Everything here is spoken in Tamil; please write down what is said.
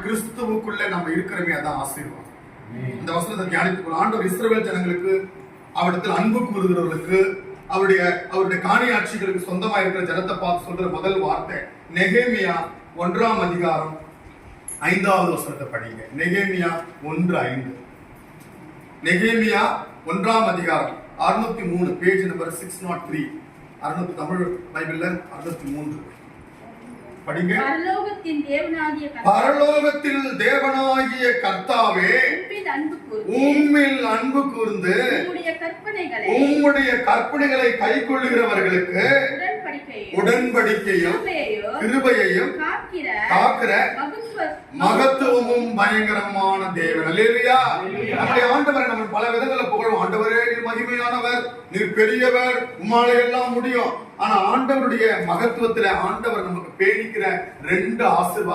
கிறிஸ்துவுக்குள்ள நம்ம இருக்கிறவே அதான் ஆசீர்வாதம். இந்த வசனத்தை தியானித்துக் ஆண்டவர் இஸ்ரவேல் ஜனங்களுக்கு, அவரிடத்தில் அன்பு கூறுகிறவர்களுக்கு, அவருடைய காணியாட்சிகளுக்கு சொந்தமா இருக்கிற ஜனத்தை பார்த்து சொல்ற முதல் வார்த்தை நெகேமியா 1ஆம் அதிகாரம் 5வது வசனத்தை படிங்க. நெகேமியா 1:5. நெகேமியா 1ஆம் அதிகாரம் 603, பேஜ் நம்பர் 603. 600 தமிழ் பைபிள்ல 603 படிங்க. பரலோகத்தில் தேவனாகிய கர்த்தாவே, உம்மில் அன்பு கூர்ந்து உம்முடைய கற்பனைகளை கைக்கொள்ளுகிறவர்களுக்கு உடன்படிக்கையும் கிருபையையும் காக்கிற மகத்துவமும் பயங்கரமான தேவன். அல்லேலூயா. நம்முடைய ஆண்டவரை நம்ம பல விதங்களை புகழும். ஆண்டவரே நீர் மகிமையானவர், நீர் பெரியவர், உம்மாலே எல்லாம் முடியும். ஆனா ஆண்டவருடைய மகத்துவத்துல ஆண்டவர் நமக்கு பேணிக்கிற 2 ஆசீர்வாதம்